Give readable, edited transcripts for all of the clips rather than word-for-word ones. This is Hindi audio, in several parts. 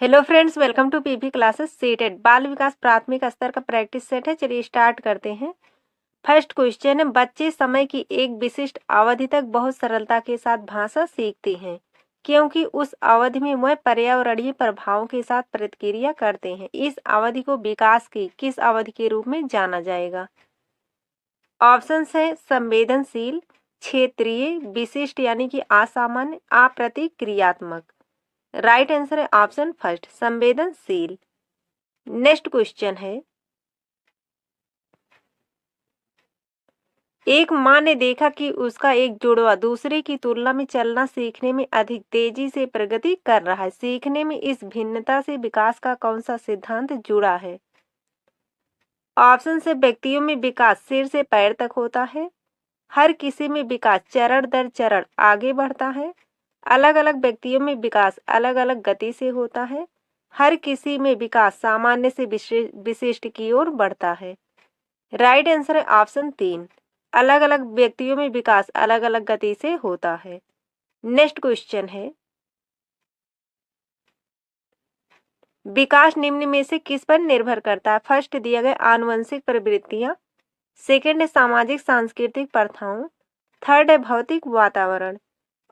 Hello friends, welcome to PV classes CTET बाल विकास प्राथमिक स्तर का प्रैक्टिस सेट है। चलिए स्टार्ट करते हैं। फर्स्ट क्वेश्चन है, बच्चे समय की एक विशिष्ट अवधि तक बहुत सरलता के साथ भाषा सीखते हैं क्योंकि उस अवधि में वह पर्यावरणीय प्रभावों के साथ प्रतिक्रिया करते हैं। इस अवधि को विकास की किस अवधि के रूप में जाना जाएगा? ऑप्शन है संवेदनशील, क्षेत्रीय, विशिष्ट यानी कि असामान्य, अप्रतिक्रियात्मक। राइट आंसर है ऑप्शन फर्स्ट, संवेदनशील। नेक्स्ट क्वेश्चन है, एक माँ ने देखा कि उसका एक जुड़वा दूसरे की तुलना में चलना सीखने में अधिक तेजी से प्रगति कर रहा है। सीखने में इस भिन्नता से विकास का कौन सा सिद्धांत जुड़ा है? ऑप्शन से व्यक्तियों में विकास सिर से पैर तक होता है, हर किसी में विकास चरण दर चरण आगे बढ़ता है, अलग अलग व्यक्तियों में विकास अलग अलग गति से होता है, हर किसी में विकास सामान्य से विशिष्ट की ओर बढ़ता है। राइट आंसर है ऑप्शन 3, अलग अलग व्यक्तियों में विकास अलग अलग गति से होता है। नेक्स्ट क्वेश्चन है, विकास निम्न में से किस पर निर्भर करता है? फर्स्ट दिया गया आनुवंशिक प्रवृत्तियां, सेकंड है सामाजिक सांस्कृतिक प्रथाओं, थर्ड है भौतिक वातावरण।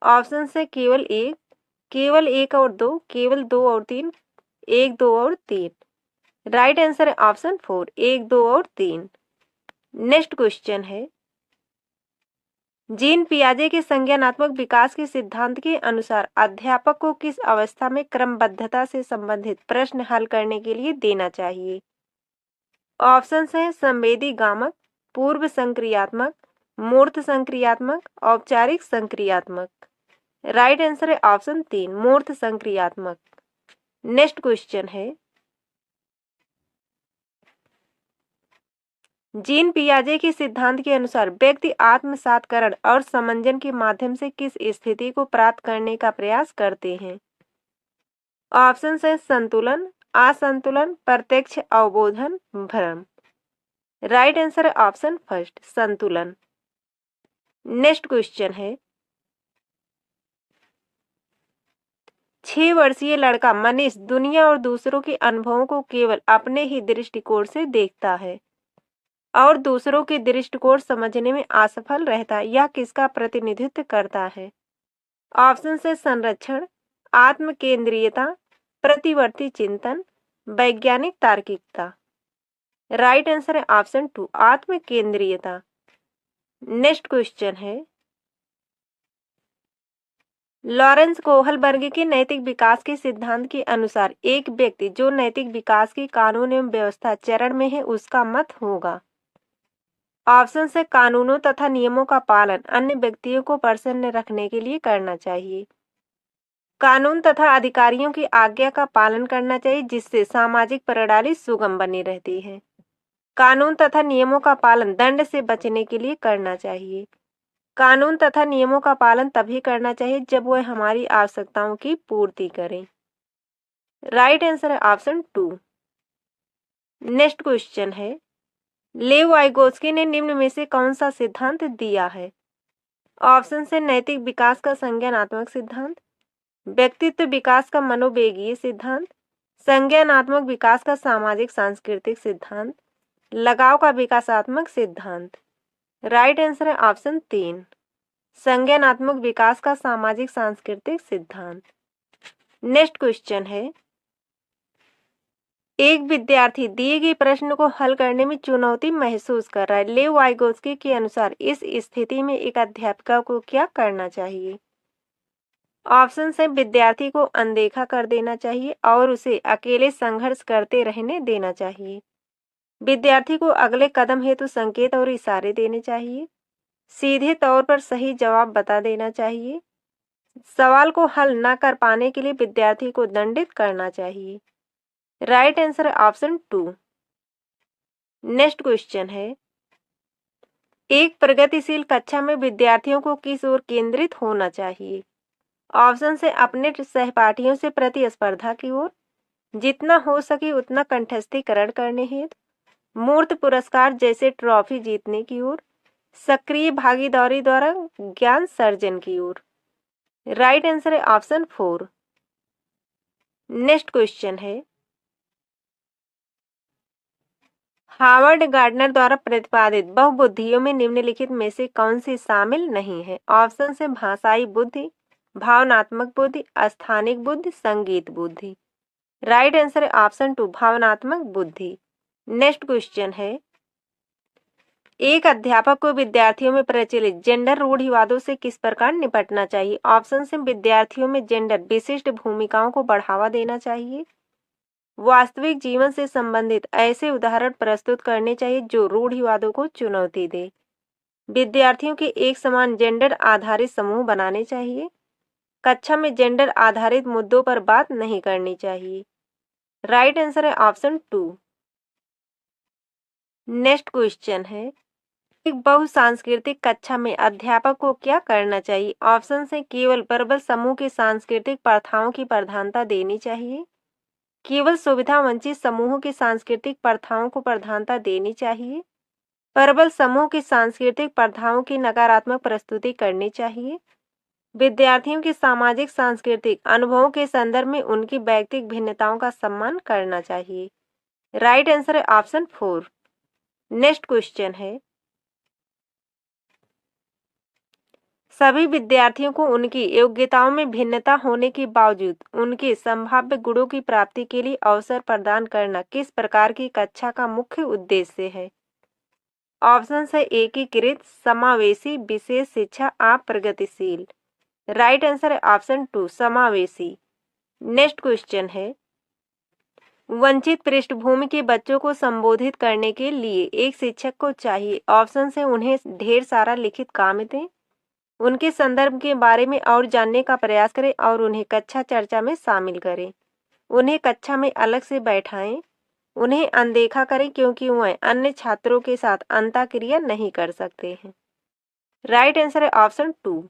ऑप्शन से केवल एक और दो, केवल दो और तीन, एक, दो और तीन। राइट आंसर है ऑप्शन 4, एक, दो और तीन। नेक्स्ट क्वेश्चन है, जीन पियाजे के संज्ञानात्मक विकास के सिद्धांत के अनुसार अध्यापक को किस अवस्था में क्रमबद्धता से संबंधित प्रश्न हल करने के लिए देना चाहिए? ऑप्शन है संवेदी गामक, पूर्व संक्रियात्मक, मूर्त संक्रियात्मक, औपचारिक संक्रियात्मक। राइट आंसर है ऑप्शन 3, मूर्त संक्रियात्मक। नेक्स्ट क्वेश्चन है, जीन पियाजे के सिद्धांत के अनुसार व्यक्ति आत्मसातकरण और समंजन के माध्यम से किस स्थिति को प्राप्त करने का प्रयास करते हैं? ऑप्शन है संतुलन, असंतुलन, प्रत्यक्ष अवबोधन, भ्रम। राइट आंसर है ऑप्शन फर्स्ट, संतुलन। नेक्स्ट क्वेश्चन है, 6 वर्षीय लड़का मनीष दुनिया और दूसरों के अनुभवों को केवल अपने ही दृष्टिकोण से देखता है और दूसरों के दृष्टिकोण समझने में असफल रहता है। यह किसका प्रतिनिधित्व करता है? ऑप्शन से संरक्षण, आत्म केंद्रीयता, प्रतिवर्ती चिंतन, वैज्ञानिक तार्किकता। राइट आंसर है ऑप्शन 2, आत्म केंद्रीयता। नेक्स्ट क्वेश्चन है, लॉरेंस कोहलबर्ग के नैतिक विकास के सिद्धांत के अनुसार एक व्यक्ति जो नैतिक विकास की कानून एवं व्यवस्था चरण में है उसका मत होगा। ऑप्शन से कानूनों तथा नियमों का पालन अन्य व्यक्तियों को प्रसन्न रखने के लिए करना चाहिए, कानून तथा अधिकारियों की आज्ञा का पालन करना चाहिए जिससे सामाजिक प्रणाली सुगम बनी रहती है, कानून तथा नियमों का पालन दंड से बचने के लिए करना चाहिए, कानून तथा नियमों का पालन तभी करना चाहिए जब वह हमारी आवश्यकताओं की पूर्ति करें। राइट आंसर है ऑप्शन 2। नेक्स्ट क्वेश्चन है, लेव वाइगोत्स्की ने निम्न में से कौन सा सिद्धांत दिया है? ऑप्शन से नैतिक विकास का संज्ञानात्मक सिद्धांत, व्यक्तित्व विकास का मनोवेगीय सिद्धांत, संज्ञानात्मक विकास का सामाजिक सांस्कृतिक सिद्धांत, लगाव का विकासात्मक सिद्धांत। राइट आंसर है ऑप्शन 3, संज्ञानात्मक विकास का सामाजिक सांस्कृतिक सिद्धांत। नेक्स्ट क्वेश्चन है, एक विद्यार्थी दिए गए प्रश्न को हल करने में चुनौती महसूस कर रहा है। लेव वाइगोत्स्की के अनुसार इस स्थिति में एक अध्यापिका को क्या करना चाहिए? ऑप्शन है विद्यार्थी को अनदेखा कर देना चाहिए और उसे अकेले संघर्ष करते रहने देना चाहिए, विद्यार्थी को अगले कदम हेतु संकेत और इशारे देने चाहिए, सीधे तौर पर सही जवाब बता देना चाहिए, सवाल को हल न कर पाने के लिए विद्यार्थी को दंडित करना चाहिए। राइट आंसर है ऑप्शन 2। नेक्स्ट क्वेश्चन है, एक प्रगतिशील कक्षा में विद्यार्थियों को किस ओर केंद्रित होना चाहिए? ऑप्शन से अपने सहपाठियों से प्रतिस्पर्धा की ओर, जितना हो सके उतना कंठस्थीकरण करने हेतु, मूर्त पुरस्कार जैसे ट्रॉफी जीतने की ओर, सक्रिय भागीदारी द्वारा ज्ञान सर्जन की ओर। राइट आंसर है ऑप्शन 4। नेक्स्ट क्वेश्चन है, हावर्ड गार्डनर द्वारा प्रतिपादित बहुबुद्धियों में निम्नलिखित में से कौन सी शामिल नहीं है? ऑप्शन है भाषाई बुद्धि, भावनात्मक बुद्धि, स्थानिक बुद्धि, संगीत बुद्धि। राइट आंसर है ऑप्शन 2 भावनात्मक बुद्धि। नेक्स्ट क्वेश्चन है, एक अध्यापक को विद्यार्थियों में प्रचलित जेंडर रूढ़िवादों से किस प्रकार निपटना चाहिए? ऑप्शन है विद्यार्थियों में जेंडर विशिष्ट भूमिकाओं को बढ़ावा देना चाहिए, वास्तविक जीवन से संबंधित ऐसे उदाहरण प्रस्तुत करने चाहिए जो रूढ़िवादों को चुनौती दे, विद्यार्थियों के एक समान जेंडर आधारित समूह बनाने चाहिए, कक्षा में जेंडर आधारित मुद्दों पर बात नहीं करनी चाहिए। राइट आंसर है ऑप्शन 2। नेक्स्ट क्वेश्चन है, एक बहुसांस्कृतिक कक्षा में अध्यापक को क्या करना चाहिए? ऑप्शन है केवल प्रबल समूह की सांस्कृतिक प्रथाओं की प्रधानता देनी चाहिए, केवल सुविधा वंचित समूहों की सांस्कृतिक प्रथाओं को प्रधानता देनी चाहिए, प्रबल समूह की सांस्कृतिक प्रथाओं की नकारात्मक प्रस्तुति करनी चाहिए, विद्यार्थियों की सामाजिक सांस्कृतिक अनुभवों के संदर्भ में उनकी व्यक्तिगत भिन्नताओं का सम्मान करना चाहिए। राइट आंसर है ऑप्शन 4। नेक्स्ट क्वेश्चन है, सभी विद्यार्थियों को उनकी योग्यताओं में भिन्नता होने के बावजूद उनके संभाव्य गुणों की प्राप्ति के लिए अवसर प्रदान करना किस प्रकार की कक्षा का मुख्य उद्देश्य है? ऑप्शन है एकीकृत, समावेशी, विशेष शिक्षा, अप्रगतिशील। राइट आंसर है ऑप्शन 2 समावेशी। नेक्स्ट क्वेश्चन है, वंचित पृष्ठभूमि के बच्चों को संबोधित करने के लिए एक शिक्षक को चाहिए। ऑप्शन है उन्हें ढेर सारा लिखित काम दें, उनके संदर्भ के बारे में और जानने का प्रयास करें और उन्हें कक्षा चर्चा में शामिल करें, उन्हें कक्षा में अलग से बैठाएं, उन्हें अनदेखा करें क्योंकि वह अन्य छात्रों के साथ अंतःक्रिया नहीं कर सकते हैं। राइट आंसर है ऑप्शन 2।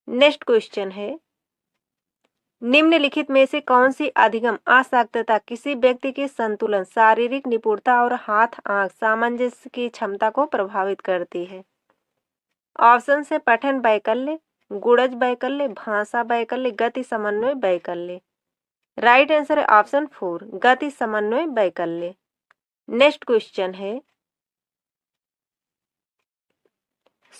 नेक्स्ट क्वेश्चन है, निम्नलिखित में से कौन सी अधिगम अशक्तता किसी व्यक्ति के संतुलन, शारीरिक निपुणता और हाथ आंख सामंजस्य की क्षमता को प्रभावित करती है? ऑप्शन से पठन वैकल्य, गुणज वैकल्य, भाषा वैकल्य, गति समन्वय वैकल्य। राइट आंसर है ऑप्शन 4 गति समन्वय वैकल्य। नेक्स्ट क्वेश्चन है,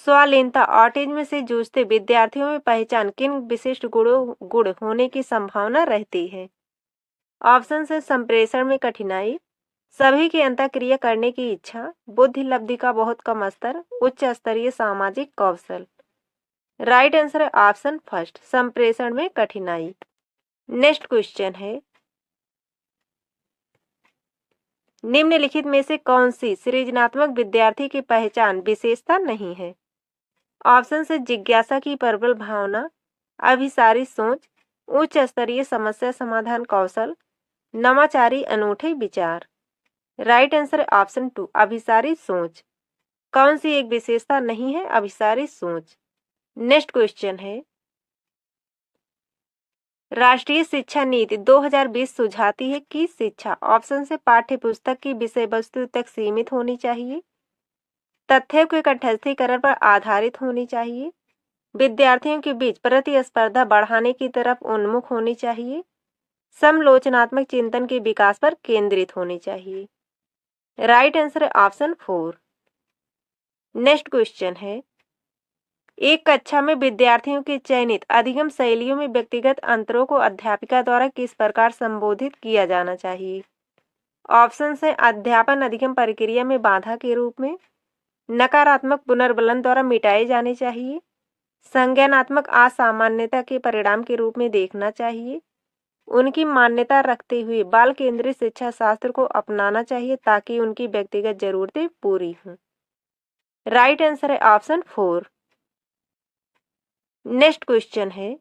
स्वालीनता ऑटिज्म से जूझते विद्यार्थियों में पहचान किन विशिष्ट गुण होने की संभावना रहती है? ऑप्शन है संप्रेषण में कठिनाई, सभी की अंतःक्रिया करने की इच्छा, बुद्धि लब्धि का बहुत कम स्तर, उच्च स्तरीय सामाजिक कौशल। राइट आंसर है ऑप्शन फर्स्ट संप्रेषण में कठिनाई। नेक्स्ट क्वेश्चन है, निम्नलिखित में से कौन सी सृजनात्मक विद्यार्थी की पहचान विशेषता नहीं है? ऑप्शन से जिज्ञासा की प्रबल भावना, अभिसारी सोच, उच्च स्तरीय समस्या समाधान कौशल, नवाचारी अनूठे विचार। राइट आंसर ऑप्शन 2 अभिसारी सोच। कौन सी एक विशेषता नहीं है? अभिसारी सोच। नेक्स्ट क्वेश्चन है, राष्ट्रीय शिक्षा नीति 2020 सुझाती है कि शिक्षा ऑप्शन से पाठ्य पुस्तक की विषय वस्तु तक सीमित होनी चाहिए, तथ्यों के तटस्थीकरण पर आधारित होनी चाहिए, विद्यार्थियों के बीच प्रतिस्पर्धा बढ़ाने की तरफ उन्मुख होनी चाहिए, समलोचनात्मक चिंतन के विकास पर केंद्रित होनी चाहिए। राइट आंसर है ऑप्शन 4। नेक्स्ट क्वेश्चन है, एक कक्षा में विद्यार्थियों के चयनित अधिगम शैलियों में व्यक्तिगत अंतरों को अध्यापिका द्वारा किस प्रकार संबोधित किया जाना चाहिए? ऑप्शन है अध्यापन अधिगम प्रक्रिया में बाधा के रूप में, नकारात्मक पुनर्बलन द्वारा मिटाए जाने चाहिए, संज्ञानात्मक असामान्यता के परिणाम के रूप में देखना चाहिए, उनकी मान्यता रखते हुए बाल केंद्रित शिक्षा शास्त्र को अपनाना चाहिए ताकि उनकी व्यक्तिगत जरूरतें पूरी हों। राइट आंसर है ऑप्शन 4। नेक्स्ट क्वेश्चन है,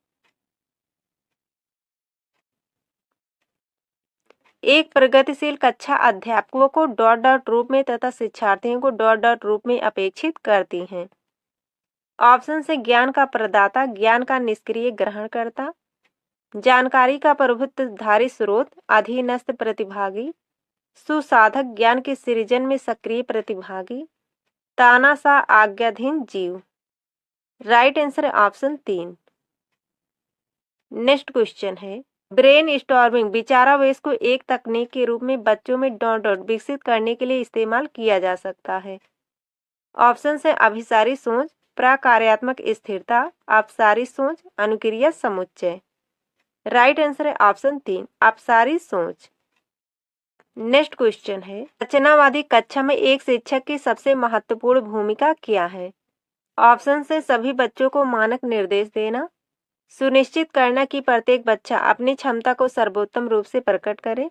एक प्रगतिशील कक्षा अध्यापकों को डॉट डॉट रूप में तथा शिक्षार्थियों को डॉट डॉट रूप में अपेक्षित करती हैं। ऑप्शन से ज्ञान का प्रदाता, ज्ञान का निष्क्रिय ग्रहणकर्ता, जानकारी का प्रभुत्वधारी स्रोत, अधीनस्थ प्रतिभागी, सुसाधक, ज्ञान के सृजन में सक्रिय प्रतिभागी, तानाशाह आज्ञाधीन जीव। राइट आंसर है ऑप्शन 3। नेक्स्ट क्वेश्चन है, ब्रेन स्टॉर्मिंग विचारावेश को एक तकनीक के रूप में बच्चों में डॉट विकसित करने के लिए इस्तेमाल किया जा सकता है। ऑप्शन है अभिसारी सोच, प्रकार्यात्मक स्थिरता, अपसारी सोच, अनुक्रिया समुच्चय। राइट आंसर है ऑप्शन 3, अपसारी सोच। नेक्स्ट क्वेश्चन है, रचनावादी कक्षा में एक शिक्षक की सबसे महत्वपूर्ण भूमिका क्या है? ऑप्शन से सभी बच्चों को मानक निर्देश देना, सुनिश्चित करना कि प्रत्येक बच्चा अपनी क्षमता को सर्वोत्तम रूप से प्रकट करे,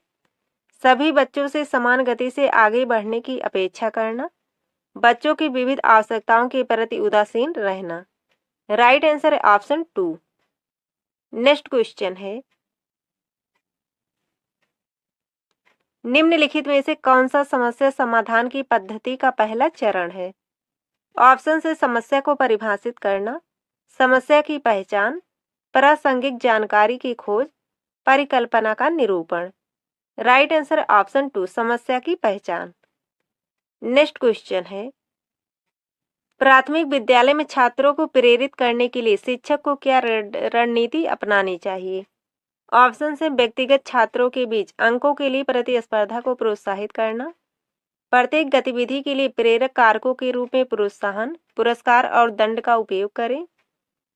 सभी बच्चों से समान गति से आगे बढ़ने की अपेक्षा करना, बच्चों की विविध आवश्यकताओं के प्रति उदासीन रहना। राइट आंसर है ऑप्शन 2। नेक्स्ट क्वेश्चन है, निम्नलिखित में से कौन सा समस्या समाधान की पद्धति का पहला चरण है? ऑप्शन से समस्या को परिभाषित करना, समस्या की पहचान, प्रासंगिक जानकारी की खोज, परिकल्पना का निरूपण। राइट आंसर ऑप्शन 2, समस्या की पहचान। नेक्स्ट क्वेश्चन है, प्राथमिक विद्यालय में छात्रों को प्रेरित करने के लिए शिक्षक को क्या रणनीति अपनानी चाहिए? ऑप्शन है व्यक्तिगत छात्रों के बीच अंकों के लिए प्रतिस्पर्धा को प्रोत्साहित करना, प्रत्येक गतिविधि के लिए प्रेरक कारकों के रूप में प्रोत्साहन, पुरस्कार और दंड का उपयोग करें,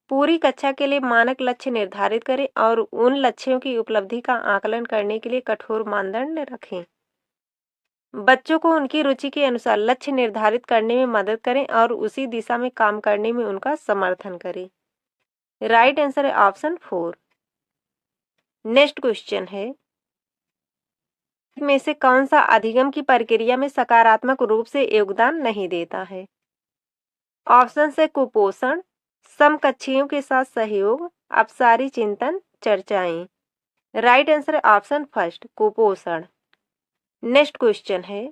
पूरी कक्षा के लिए मानक लक्ष्य निर्धारित करें और उन लक्ष्यों की उपलब्धि का आकलन करने के लिए कठोर मानदंड रखें। बच्चों को उनकी रुचि के अनुसार लक्ष्य निर्धारित करने में मदद करें और उसी दिशा में काम करने में उनका समर्थन करें। राइट आंसर है ऑप्शन 4। नेक्स्ट क्वेश्चन है, में से कौन सा अधिगम की प्रक्रिया में सकारात्मक रूप से योगदान नहीं देता है? ऑप्शन से कुपोषण, समकक्षियों के साथ सहयोग, अपसारी चिंतन, चर्चाएं। राइट आंसर है ऑप्शन फर्स्ट, कुपोषण। नेक्स्ट क्वेश्चन है,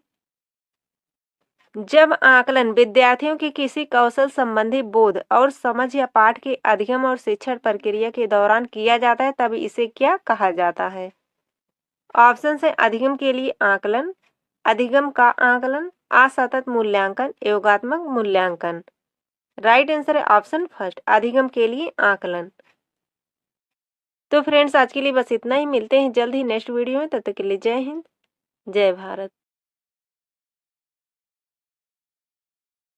जब आकलन विद्यार्थियों की किसी कौशल संबंधी बोध और समझ या पाठ के अधिगम और शिक्षण प्रक्रिया के दौरान किया जाता है तब इसे क्या कहा जाता है? ऑप्शन है अधिगम के लिए आकलन, अधिगम का आकलन, असतत मूल्यांकन, योगात्मक मूल्यांकन। राइट आंसर है ऑप्शन फर्स्ट, अधिगम के लिए आकलन। तो फ्रेंड्स आज के लिए बस इतना ही, मिलते हैं जल्द ही नेक्स्ट वीडियो में, तब तक के लिए जय हिंद, जय भारत।